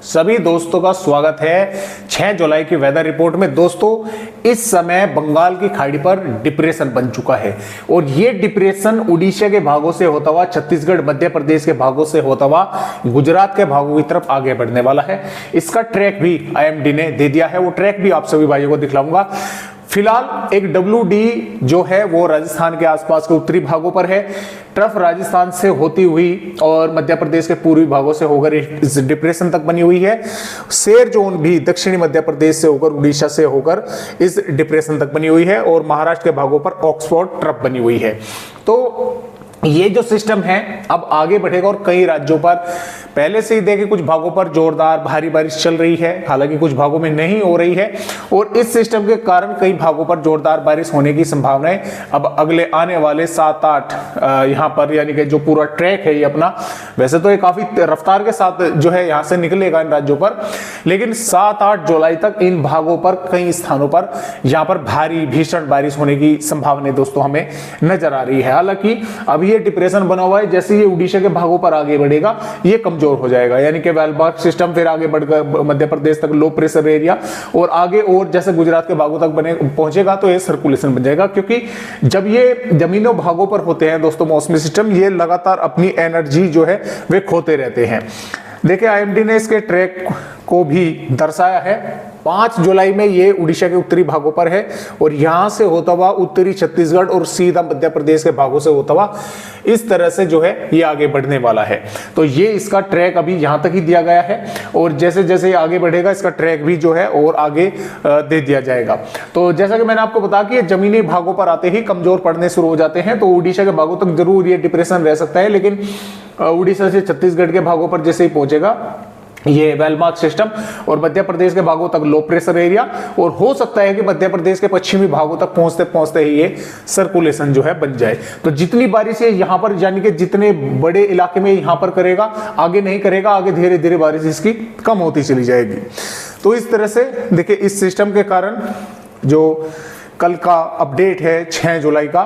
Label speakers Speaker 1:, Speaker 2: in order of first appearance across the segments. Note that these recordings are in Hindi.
Speaker 1: सभी दोस्तों का स्वागत है 6 जुलाई की वेदर रिपोर्ट में। दोस्तों, इस समय बंगाल की खाड़ी पर डिप्रेशन बन चुका है और ये डिप्रेशन उड़ीसा के भागों से होता हुआ, छत्तीसगढ़ मध्य प्रदेश के भागों से होता हुआ गुजरात के भागों की तरफ आगे बढ़ने वाला है। इसका ट्रैक भी आईएमडी ने दे दिया है, वो ट्रैक भी आप सभी भाइयों को दिखलाऊंगा। फिलहाल एक WD जो है वो राजस्थान के आसपास के उत्तरी भागों पर है। ट्रफ राजस्थान से होती हुई और मध्य प्रदेश के पूर्वी भागों से होकर इस डिप्रेशन तक बनी हुई है। शेर जोन भी दक्षिणी मध्य प्रदेश से होकर उड़ीसा से होकर इस डिप्रेशन तक बनी हुई है और महाराष्ट्र के भागों पर ऑक्सफोर्ड ट्रफ बनी हुई है। तो ये जो सिस्टम है अब आगे बढ़ेगा और कई राज्यों पर पहले से ही देखे कुछ भागों पर जोरदार भारी बारिश चल रही है, हालांकि कुछ भागों में नहीं हो रही है और इस सिस्टम के कारण कई भागों पर जोरदार बारिश होने की संभावना है। अब अगले आने वाले 7-8 यहाँ पर, यानी कि जो पूरा ट्रैक है ये अपना, वैसे तो ये काफी रफ्तार के साथ जो है यहाँ से निकलेगा इन राज्यों पर, लेकिन 7-8 जुलाई तक इन भागों पर कई स्थानों पर यहाँ पर भारी भीषण बारिश होने की संभावना दोस्तों हमें नजर आ रही है। हालांकि अभी ये डिप्रेशन बना हुआ है, जैसे ये उड़ीसा के भागों पर आगे बढ़ेगा ये कमजोर हो जाएगा, यानी कि वेलबार्क सिस्टम फिर आगे बढ़कर मध्य प्रदेश तक लो प्रेशर एरिया और आगे और जैसे गुजरात के भागों तक पहुंचेगा तो ये सर्कुलेशन बन जाएगा। क्योंकि जब ये जमीनों भागों पर होते हैं दोस्तों मौसमी सिस्टम, ये लगातार अपनी एनर्जी जो है वे खोते रहते हैं। देखिए आईएमडी ने इसके ट्रैक को भी दर्शाया है। 5 जुलाई में ये उड़ीसा के उत्तरी भागों पर है और यहां से होता हुआ उत्तरी छत्तीसगढ़ और सीधा मध्य प्रदेश के भागों से होता हुआ इस तरह से जो है ये आगे बढ़ने वाला है। तो ये इसका ट्रैक अभी यहां तक ही दिया गया है और जैसे जैसे आगे बढ़ेगा इसका ट्रैक भी जो है और आगे दे दिया जाएगा। तो जैसा कि मैंने आपको बताया कि जमीनी भागों पर आते ही कमजोर पड़ने शुरू हो जाते हैं, तो उड़ीसा के भागों तक जरूर ये डिप्रेशन रह सकता है, लेकिन उड़ीसा से छत्तीसगढ़ के भागों पर जैसे ही पहुंचेगा ये वेलमार्क सिस्टम और मध्य प्रदेश के भागों तक लो प्रेशर एरिया, और हो सकता है कि मध्य प्रदेश के पश्चिमी भागों तक पहुंचते पहुंचते ही ये सर्कुलेशन जो है बन जाए। तो जितनी बारिश है यहाँ पर, यानी कि जितने बड़े इलाके में यहाँ पर करेगा, आगे नहीं करेगा, आगे धीरे धीरे बारिश इसकी कम होती चली जाएगी। तो इस तरह से देखिए इस सिस्टम के कारण जो कल का अपडेट है 6 जुलाई का,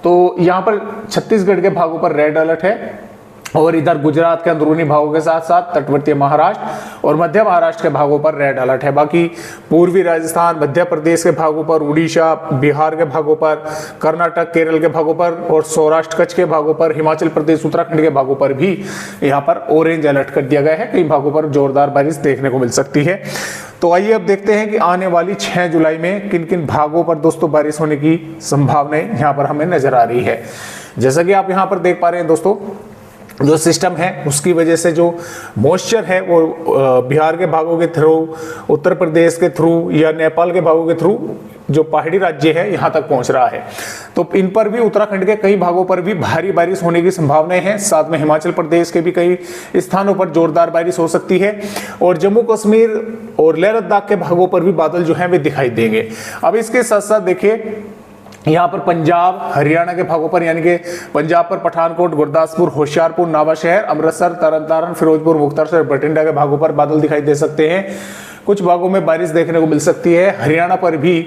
Speaker 1: तो यहाँ पर छत्तीसगढ़ के भागों पर रेड अलर्ट है और इधर गुजरात के अंदरूनी भागों के साथ साथ तटवर्तीय महाराष्ट्र और मध्य महाराष्ट्र के भागों पर रेड अलर्ट है। बाकी पूर्वी राजस्थान, मध्य प्रदेश के भागों पर, उड़ीसा, बिहार के भागों पर, कर्नाटक, केरल के भागों पर और सौराष्ट्र कच्छ के भागों पर, हिमाचल प्रदेश, उत्तराखंड के भागों पर भी यहाँ पर ऑरेंज अलर्ट कर दिया गया है। कई भागों पर जोरदार बारिश देखने को मिल सकती है। तो आइए अब देखते हैं कि आने वाली 6 जुलाई में किन किन भागों पर दोस्तों बारिश होने की संभावनाएं यहाँ पर हमें नजर आ रही है। जैसा कि आप यहाँ पर देख पा रहे हैं दोस्तों, जो सिस्टम है उसकी वजह से जो मॉइस्चर है वो बिहार के भागों के थ्रू, उत्तर प्रदेश के थ्रू या नेपाल के भागों के थ्रू जो पहाड़ी राज्य है यहाँ तक पहुंच रहा है। तो इन पर भी, उत्तराखंड के कई भागों पर भी भारी बारिश होने की संभावनाएं हैं। साथ में हिमाचल प्रदेश के भी कई स्थानों पर जोरदार बारिश हो सकती है और जम्मू कश्मीर और लेह लद्दाख के भागों पर भी बादल जो है वे दिखाई देंगे। अब इसके साथ साथ देखिए यहाँ पर पंजाब, हरियाणा के भागों पर, यानी कि पंजाब पर पठानकोट, गुरदासपुर, होशियारपुर, नवाशहर, अमृतसर, तरनतारन, फिरोजपुर, मुक्तसर, बठिंडा के भागों पर बादल दिखाई दे सकते हैं। कुछ भागों में बारिश देखने को मिल सकती है। हरियाणा पर भी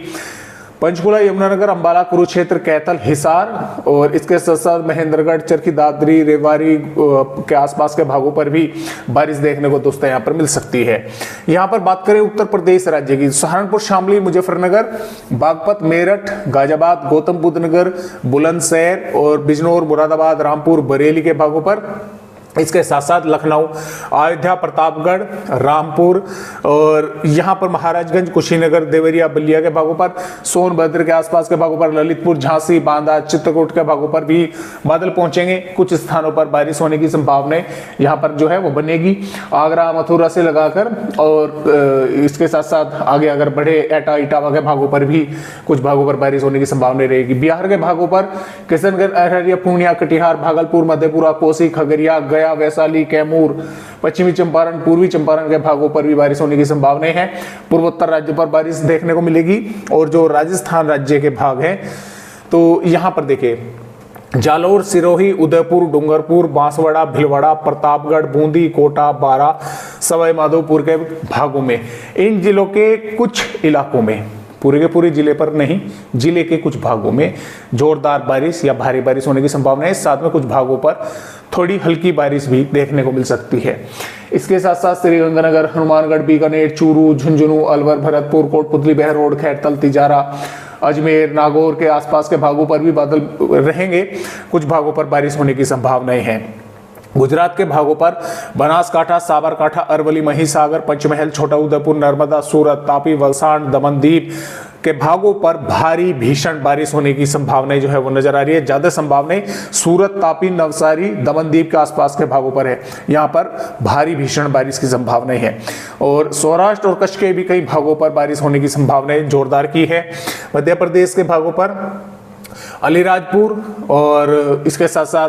Speaker 1: पंचकुला, यमुनानगर, अंबाला, कुरुक्षेत्र, कैथल, हिसार और इसके साथ साथ महेंद्रगढ़, चरखी दादरी, रेवाड़ी के आसपास के भागों पर भी बारिश देखने को दोस्तों यहाँ पर मिल सकती है। यहाँ पर बात करें उत्तर प्रदेश राज्य की, सहारनपुर, शामली, मुजफ्फरनगर, बागपत, मेरठ, गाजियाबाद, गौतम बुद्ध नगर, बुलंदशहर और बिजनौर, मुरादाबाद, रामपुर, बरेली के भागों पर, इसके साथ साथ लखनऊ, अयोध्या, प्रतापगढ़, रामपुर और यहाँ पर महाराजगंज, कुशीनगर, देवरिया, बलिया के भागों पर, सोनभद्र के आसपास के भागों पर, ललितपुर, झांसी, बांदा, चित्रकूट के भागों पर भी बादल पहुंचेंगे। कुछ स्थानों पर बारिश होने की संभावनाएं यहाँ पर जो है वो बनेगी। आगरा, मथुरा से लगाकर और इसके साथ साथ आगे अगर बढ़े एटा, इटावा के भागों पर भी कुछ भागों पर बारिश होने की संभावना रहेगी। बिहार के भागों पर किशनगंज, अररिया, पूर्णिया, कटिहार, भागलपुर, मधेपुरा, कोसी, खगड़िया, गया, वैशाली, कैमूर, पश्चिमी चंपारण, पूर्वी चंपारण के भागों पर भी बारिश होने की संभावनाएं हैं। पूर्वोत्तर राज्य पर बारिश देखने को मिलेगी और जो राजस्थान राज्य के भाग हैं तो यहां पर देखिए जालौर, सिरोही, उदयपुर, डूंगरपुर, बांसवाड़ा, भीलवाड़ा, प्रतापगढ़, बूंदी, कोटा, बारा, सवाई माधोपुर के भागों में, इन जिलों के कुछ इलाकों में पूरे के पूरे जिले पर नहीं, जिले के कुछ भागों में जोरदार बारिश या भारी बारिश होने की संभावना है। साथ में कुछ भागों पर थोड़ी हल्की बारिश भी देखने को मिल सकती है। इसके साथ साथ श्रीगंगानगर, हनुमानगढ़, बीकानेर, चूरू, झुंझुनू, अलवर, भरतपुर, कोटपुतली, बहरोड, खैरतल, तिजारा, अजमेर, नागौर के आसपास के भागों पर भी बादल रहेंगे। कुछ भागों पर बारिश होने की संभावनाएं हैं। गुजरात के भागों पर बनासकांठा, साबरकांठा, अरवली, महिसागर, पंचमहल, छोटा उदेपुर, नर्मदा, सूरत, तापी, वलसाड, दमन दीव के भागों पर भारी भीषण बारिश होने की संभावनाएं जो है वो नजर आ रही है। ज्यादा संभावनाएं सूरत, तापी, नवसारी, दमन दीव के आसपास के भागों पर है। यहाँ पर भारी भीषण बारिश की संभावनाएं है। और सौराष्ट्र और कच्छ के भी कई भागों पर बारिश होने की संभावनाएं जोरदार की है। मध्य प्रदेश के भागों पर अलीराजपुर और इसके साथ साथ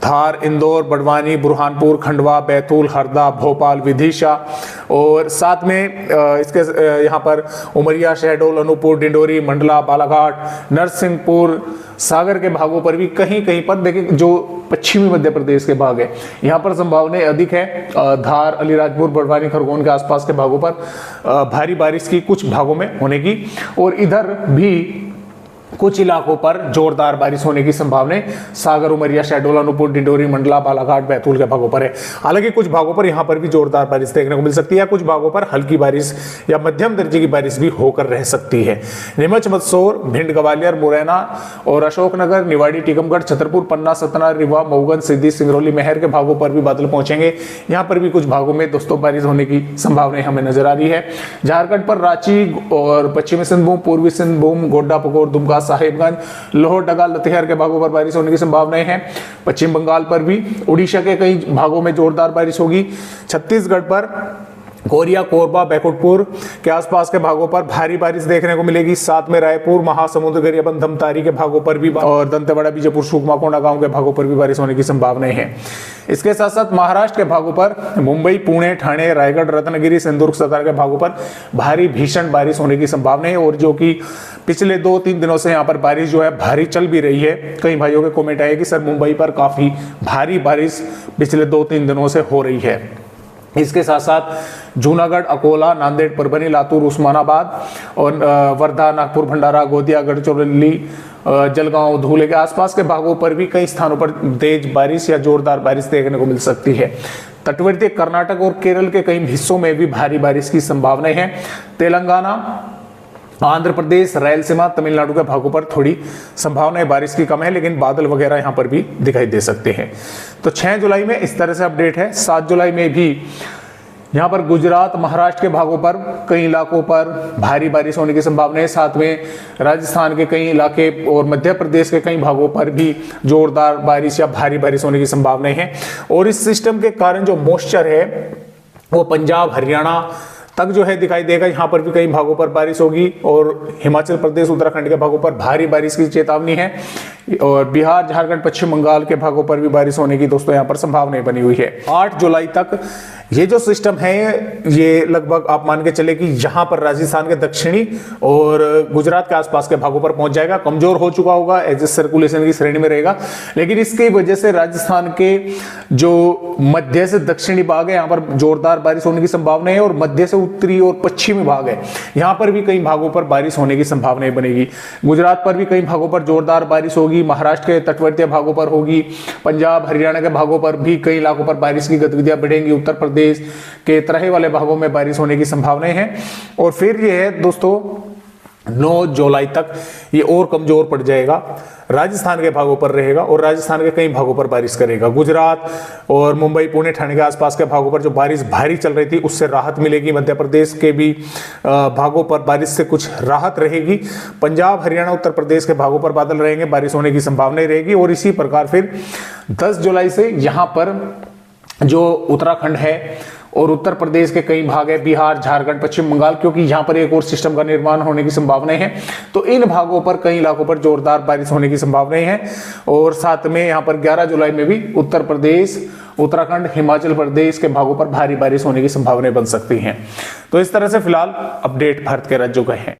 Speaker 1: धार, इंदौर, बड़वानी, बुरहानपुर, खंडवा, बैतूल, हरदा, भोपाल, विदिशा और साथ में इसके यहाँ पर उमरिया, शहडोल, अनूपपुर, डिंडोरी, मंडला, बालाघाट, नरसिंहपुर, सागर के भागों पर भी कहीं कहीं पर देखिए जो पश्चिमी मध्य प्रदेश के भाग है यहाँ पर संभावनाएं अधिक है। धार, अलीराजपुर, बड़वानी, खरगोन के आसपास के भागों पर भारी बारिश की कुछ भागों में होने की और इधर भी कुछ इलाकों पर जोरदार बारिश होने की संभावना सागर, उमरिया, शहडोल, अनूपपुर, डिंडोरी, मंडला, बालाघाट, बैतूल के भागों पर है। हालांकि कुछ भागों पर यहां पर भी जोरदार बारिश देखने को मिल सकती है। कुछ भागों पर हल्की बारिश या मध्यम दर्जे की बारिश भी होकर रह सकती है। नीमच, मंदसौर, भिंड, ग्वालियर, मुरैना और अशोकनगर, निवाड़ी, टीकमगढ़, छतरपुर, पन्ना, सतना, रीवा, मऊगन, सिद्दी, सिंगरौली, महर के भागों पर भी बादल पहुंचेंगे। यहाँ पर भी कुछ भागों में दोस्तों बारिश होने की संभावनाएं हमें नजर आ रही है। झारखंड पर रांची और पश्चिमी सिंहभूम, पूर्वी सिंहभूम, गोड्डा, पकोर, दुमका, साहिबगंज, लाहौर, डगा, लतेहर के भागों पर बारिश होने की संभावनाएं हैं। पश्चिम बंगाल पर भी, उड़ीसा के कई भागों में जोरदार बारिश होगी। छत्तीसगढ़ पर कोरिया, कोरबा, बैकुंठपुर के आसपास के भागों पर भारी बारिश देखने को मिलेगी। साथ में रायपुर, महासमुंद, गरियाबंद, धमतारी के भागों पर भी और दंतेवाड़ा, बीजापुर, सुकमा, कोंडागांव के भागों पर भी बारिश होने की संभावनाएं हैं। इसके साथ साथ महाराष्ट्र के भागों पर मुंबई, पुणे, ठाणे, रायगढ़, रत्नागिरी, सिंधुदुर्ग, सतारा के भागों पर भारी भीषण बारिश होने की संभावना है। और जो कि पिछले 2-3 दिनों से यहाँ पर बारिश जो है भारी चल भी रही है। कई भाइयों के कमेंट आए कि सर मुंबई पर काफी भारी बारिश पिछले 2-3 दिनों से हो रही है। इसके साथ साथ जूनागढ़, अकोला, नांदेड़, परभनी, लातूर, उस्मानाबाद और वर्धा, नागपुर, भंडारा, गोंदिया, गढ़चिरौली, जलगांव, धुले के आसपास के भागों पर भी कई स्थानों पर तेज बारिश या जोरदार बारिश देखने को मिल सकती है। तटवर्ती कर्नाटक और केरल के कई हिस्सों में भी भारी बारिश की संभावनाएं हैं। तेलंगाना, आंध्र प्रदेश, रायलसीमा, तमिलनाडु के भागों पर थोड़ी संभावना बारिश की कम है, लेकिन बादल वगैरह यहां पर भी दिखाई दे सकते हैं। तो 6 जुलाई में इस तरह से अपडेट है। 7 जुलाई में भी यहां पर गुजरात, महाराष्ट्र के भागों पर कई इलाकों पर भारी बारिश होने की संभावना है। साथ में राजस्थान के कई इलाके और मध्य प्रदेश के कई भागों पर भी जोरदार बारिश या भारी बारिश होने की संभावनाएं हैं। और इस सिस्टम के कारण जो मॉइस्चर है वो पंजाब, हरियाणा तक जो है दिखाई देगा। यहाँ पर भी कई भागों पर बारिश होगी और हिमाचल प्रदेश, उत्तराखंड के भागों पर भारी बारिश की चेतावनी है। और बिहार, झारखंड, पश्चिम बंगाल के भागों पर भी बारिश होने की दोस्तों यहाँ पर संभावनाएं बनी हुई है। 8 जुलाई तक ये जो सिस्टम है ये लगभग आप मान के चले कि यहाँ पर राजस्थान के दक्षिणी और गुजरात के आसपास के भागों पर पहुंच जाएगा। कमजोर हो चुका होगा, एज सर्कुलेशन की श्रेणी में रहेगा, लेकिन इसकी वजह से राजस्थान के जो मध्य से दक्षिणी भाग है यहाँ पर जोरदार बारिश होने की संभावना है। और मध्य से उत्तरी और पश्चिमी भाग है यहाँ पर भी कई भागों पर बारिश होने की संभावनाएं बनेगी। गुजरात पर भी कई भागों पर जोरदार बारिश होगी, महाराष्ट्र के तटवर्तीय भागों पर होगी, पंजाब, हरियाणा के भागों पर भी कई इलाकों पर बारिश की गतिविधियां बढ़ेंगी, उत्तर प्रदेश के तराई वाले भागों में बारिश होने की संभावनाएं हैं। और फिर ये है दोस्तों 9 जुलाई तक ये और कमजोर पड़ जाएगा, राजस्थान के भागों पर रहेगा और राजस्थान के कई भागों पर बारिश करेगा। गुजरात और मुंबई, पुणे, ठाणे के आसपास के भागों पर जो बारिश भारी चल रही थी उससे राहत मिलेगी। मध्य प्रदेश के भी भागों पर बारिश से कुछ राहत रहेगी। पंजाब, हरियाणा, उत्तर प्रदेश के भागों पर बादल रहेंगे, बारिश होने की संभावना रहेगी। और इसी प्रकार फिर 10 जुलाई से यहाँ पर जो उत्तराखंड है और उत्तर प्रदेश के कई भाग है, बिहार, झारखंड, पश्चिम बंगाल, क्योंकि यहाँ पर एक और सिस्टम का निर्माण होने की संभावनाएं हैं, तो इन भागों पर कई इलाकों पर जोरदार बारिश होने की संभावनाएं हैं। और साथ में यहाँ पर 11 जुलाई में भी उत्तर प्रदेश, उत्तराखंड, हिमाचल प्रदेश के भागों पर भारी बारिश होने की संभावनाएं बन सकती हैं। तो इस तरह से फिलहाल अपडेट भारत के राज्यों का है।